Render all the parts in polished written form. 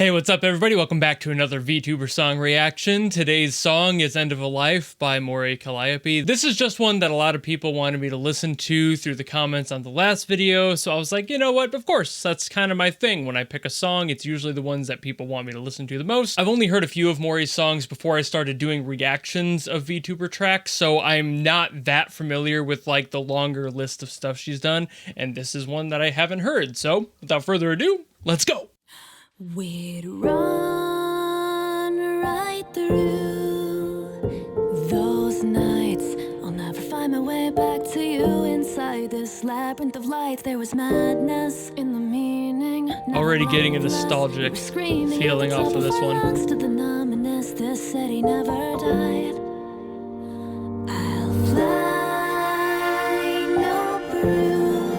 Hey, what's up everybody? Welcome back to another VTuber song reaction. Today's song is End of a Life by Mori, Calliope. This is just one that a lot of people wanted me to listen to through the comments on the last video, so I was like, you know what, of course, that's kind of my thing. When I pick a song, it's usually the ones that people want me to listen to the most. I've only heard a few of Mori's songs before I started doing reactions of VTuber tracks, so I'm not that familiar with like the longer list of stuff she's done, and this is one that I haven't heard. So without further ado, let's go! We'd run right through those nights. I'll never find my way back to you. Inside this labyrinth of lights, there was madness in the meaning. Already getting a nostalgic feeling off of this one. To the numbness, this city never died. I'll fly no through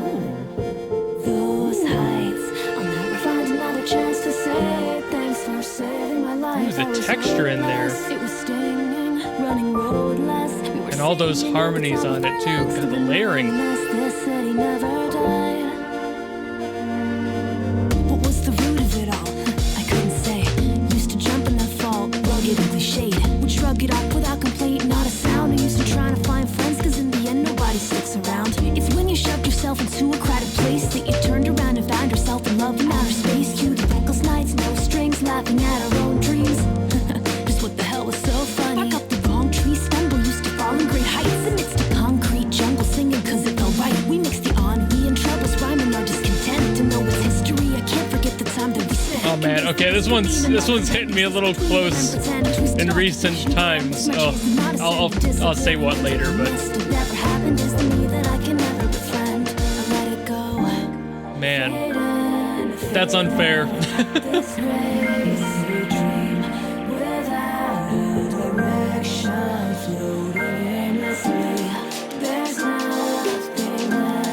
those heights. I'll never find another chance to say thanks for saving my life. There's a texture in there. It was stinging, running roadless. And all those harmonies on it too, got the layering. This city never died. What was the root of it all? I couldn't say. Used to jump in that fall, rugged and cliched. Would shrug it off without complaint, not a sound. I used to try to find friends, cause in the end nobody sticks around. It's when you shoved yourself into a crowded place that you turned around and found yourself in love in outer space. Cue the reckless nights, no strings, laughing at our own dreams. Just what the hell was so funny? Bark up the wrong tree, stumble, used to fall in great heights amidst a concrete jungle, singing cause it felt right. We mixed the ennui and troubles, rhyming our discontent. To know its history, I can't forget the time that we spent. Oh man, okay, this one's hitting me a little close in recent times. Oh, I'll say what later, but man, that's unfair.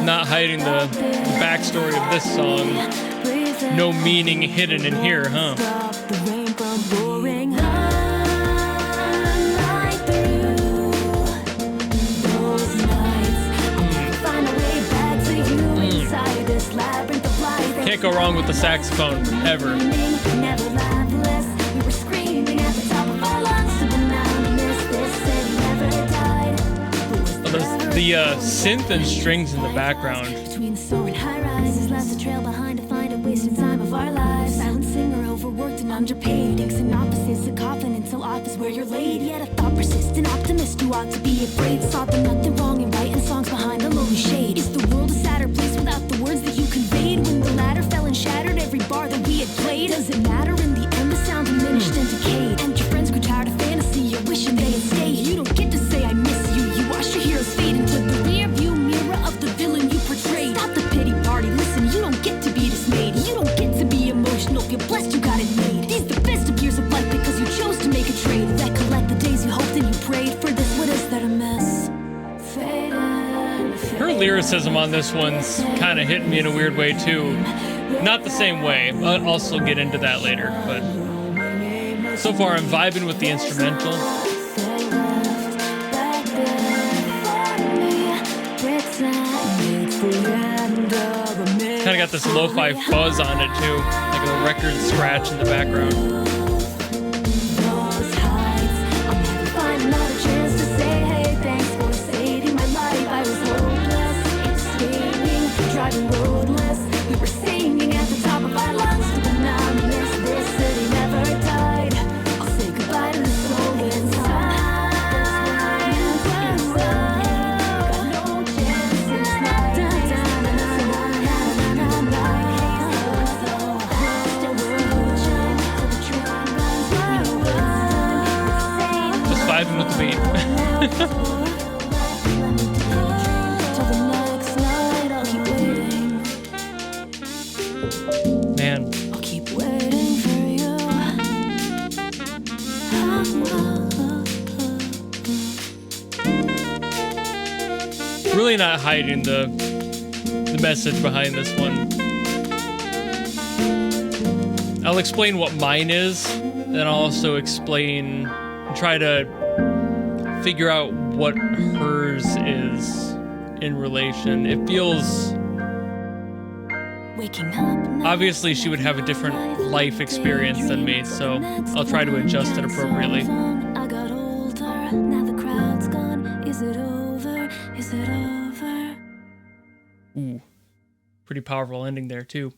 Not hiding the backstory of this song. No meaning hidden in here, huh? Can't go wrong with the saxophone, ever. The synth and strings in the background. Between soaring high rises, left a trail behind to find a wasted time of our lives. Silent singer, overworked and underpaid. Inks and opposites, a coffin until off is where you're laid. Yet a thought persists, an optimist who ought to be afraid. Saw the nothing wrong in writing songs behind a lonely shade. Is the world a sadder place without the words that you conveyed? When the ladder fell and shattered every bar that we had played. Does it matter in the end? The sound diminished and decayed. And your friends grew tired of fantasy, you're wishing they had stayed. You don't get to say I miss you. You watch your heroes fade into the rear view mirror of the villain you portrayed. Stop the pity party, listen, you don't get to be dismayed. You don't get to be emotional, you're blessed you got it made. These the best of years of life because you chose to make a trade. Recollect the days you hoped and you prayed for this. What is there to miss? Her lyricism on this one's kind of hitting me in a weird way too. Not the same way, I'll also get into that later, but so far I'm vibing with the instrumental. Kind of got this lo-fi fuzz on it too, like a record scratch in the background. Vibing with the beat. Man. I'll keep waiting for you. Really not hiding the message behind this one. I'll explain what mine is, then I'll also explain, try to figure out what hers is in relation. It feels Waking up, Obviously, she would have a different life experience than me, so I'll try to adjust it appropriately. I got older, now the crowd's gone. Is it over? Is it over? Ooh, pretty powerful ending there, too.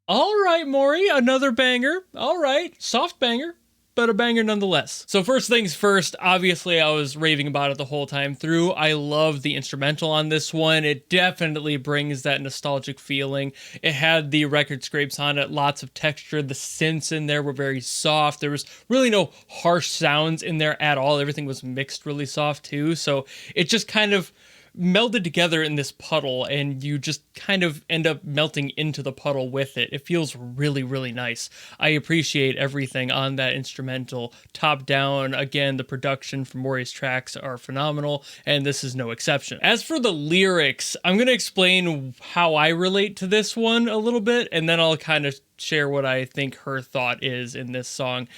All right, Mori, another banger. All right, soft banger, but a banger nonetheless. So first things first, obviously I was raving about it the whole time through. I love the instrumental on this one. It definitely brings that nostalgic feeling. It had the record scrapes on it, lots of texture. The synths in there were very soft. There was really no harsh sounds in there at all. Everything was mixed really soft too. So it just kind of melded together in this puddle, and you just kind of end up melting into the puddle with it. It feels really, really nice. I appreciate everything on that instrumental. Top down, again, the production for Mori's tracks are phenomenal, and this is no exception. As for the lyrics, I'm going to explain how I relate to this one a little bit, and then I'll kind of share what I think her thought is in this song.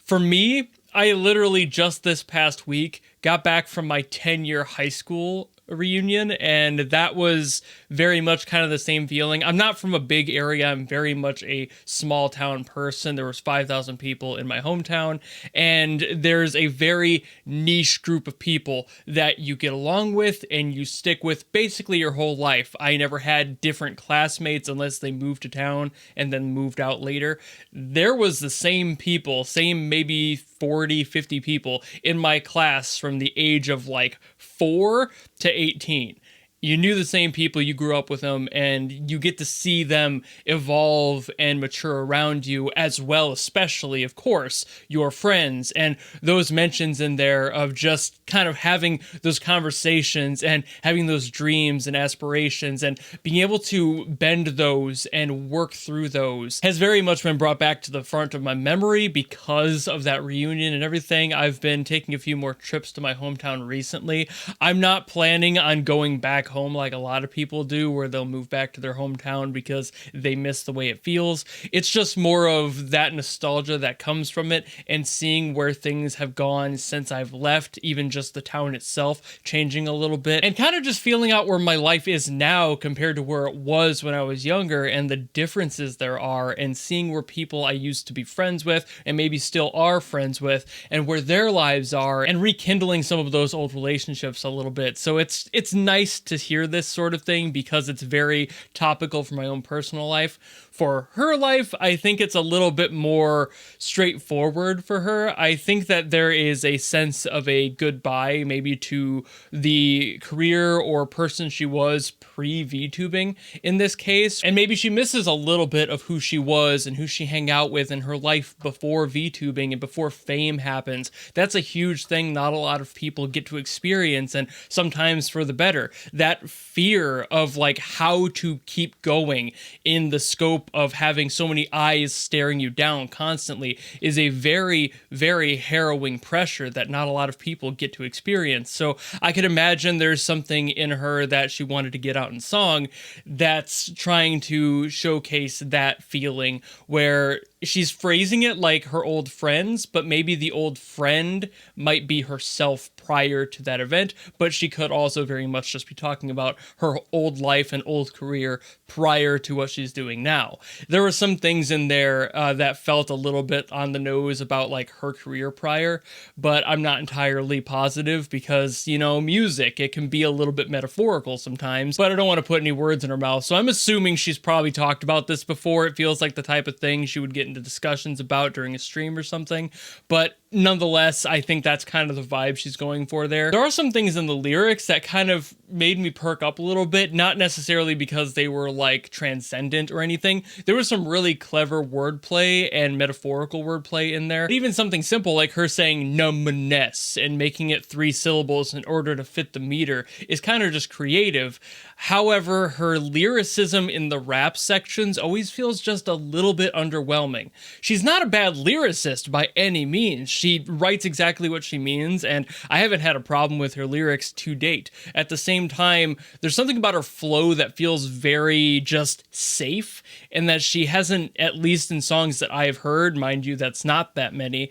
For me, I literally just this past week got back from my 10-year high school reunion, and that was very much kind of the same feeling. I'm not from a big area. I'm very much a small town person. There was 5,000 people in my hometown, and there's a very niche group of people that you get along with and you stick with basically your whole life. I never had different classmates unless they moved to town and then moved out later. There was the same people, same maybe 40, 50 people in my class from the age of like 4 to 18. You knew the same people, you grew up with them, and you get to see them evolve and mature around you as well, especially, of course, your friends. And those mentions in there of just kind of having those conversations and having those dreams and aspirations and being able to bend those and work through those has very much been brought back to the front of my memory because of that reunion and everything. I've been taking a few more trips to my hometown recently. I'm not planning on going back home like a lot of people do, where they'll move back to their hometown because they miss the way it feels. It's just more of that nostalgia that comes from it, and seeing where things have gone since I've left, even just the town itself changing a little bit, and kind of just feeling out where my life is now compared to where it was when I was younger, and the differences there are, and seeing where people I used to be friends with and maybe still are friends with, and where their lives are, and rekindling some of those old relationships a little bit. So it's nice to hear this sort of thing because it's very topical for my own personal life. For her life, I think it's a little bit more straightforward for her. I think that there is a sense of a goodbye maybe to the career or person she was pre-VTubing in this case. And maybe she misses a little bit of who she was and who she hung out with in her life before VTubing and before fame happens. That's a huge thing not a lot of people get to experience, and sometimes for the better. That fear of like how to keep going in the scope of having so many eyes staring you down constantly is a very, very harrowing pressure that not a lot of people get to experience. So I could imagine there's something in her that she wanted to get out in song that's trying to showcase that feeling, where she's phrasing it like her old friends, but maybe the old friend might be herself prior to that event, but she could also very much just be talking about her old life and old career prior to what she's doing now. There were some things in there that felt a little bit on the nose about like her career prior, but I'm not entirely positive because, you know, music, it can be a little bit metaphorical sometimes, but I don't want to put any words in her mouth. So I'm assuming she's probably talked about this before. It feels like the type of thing she would get into discussions about during a stream or something, but nonetheless, I think that's kind of the vibe she's going for there. There are some things in the lyrics that kind of made me perk up a little bit, not necessarily because they were like transcendent or anything. There was some really clever wordplay and metaphorical wordplay in there. But even something simple like her saying numbness and making it 3 syllables in order to fit the meter is kind of just creative. However, her lyricism in the rap sections always feels just a little bit underwhelming. She's not a bad lyricist by any means. She writes exactly what she means, and I haven't had a problem with her lyrics to date. At the same time, there's something about her flow that feels very just safe, and that she hasn't, at least in songs that I have heard, mind you, that's not that many,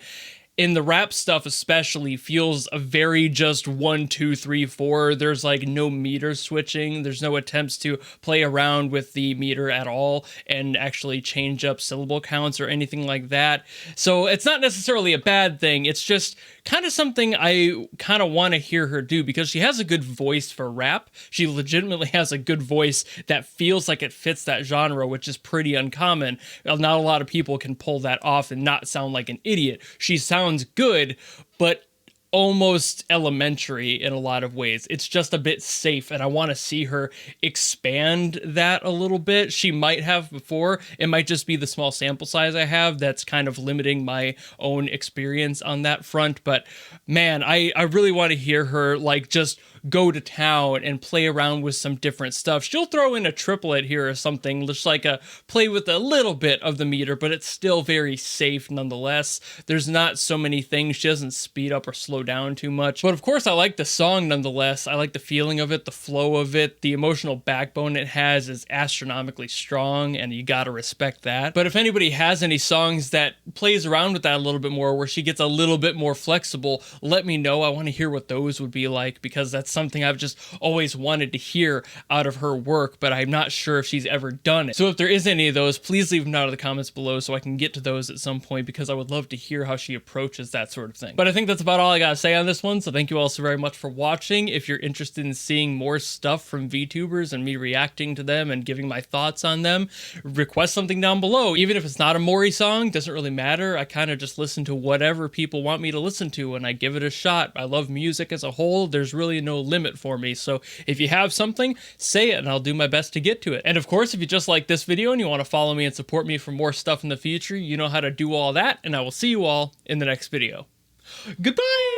in the rap stuff especially, feels a very just 1, 2, 3, 4. There's like no meter switching. There's no attempts to play around with the meter at all and actually change up syllable counts or anything like that. So it's not necessarily a bad thing. It's just kind of something I kind of want to hear her do, because she has a good voice for rap. She legitimately has a good voice that feels like it fits that genre, which is pretty uncommon. Not a lot of people can pull that off and not sound like an idiot. She sounds good, but almost elementary in a lot of ways. It's just a bit safe, and I want to see her expand that a little bit. She might have before. It might just be the small sample size I have that's kind of limiting my own experience on that front. But man, I really want to hear her like just go to town and play around with some different stuff. She'll throw in a triplet here or something, just like a play with a little bit of the meter, but it's still very safe nonetheless. There's not so many things. She doesn't speed up or slow down too much. But of course, I like the song nonetheless. I like the feeling of it, the flow of it. The emotional backbone it has is astronomically strong, and you gotta respect that. But if anybody has any songs that plays around with that a little bit more, where she gets a little bit more flexible, let me know. I want to hear what those would be like, because that's something I've just always wanted to hear out of her work, but I'm not sure if she's ever done it. So if there is any of those, please leave them down in the comments below so I can get to those at some point, because I would love to hear how she approaches that sort of thing. But I think that's about all I gotta say on this one, so thank you all so very much for watching. If you're interested in seeing more stuff from VTubers and me reacting to them and giving my thoughts on them, request something down below. Even if it's not a Mori song, doesn't really matter. I kind of just listen to whatever people want me to listen to, and I give it a shot. I love music as a whole. There's really no limit for me. So if you have something, say it and I'll do my best to get to it. And of course, if you just like this video and you want to follow me and support me for more stuff in the future, you know how to do all that, and I will see you all in the next video. Goodbye!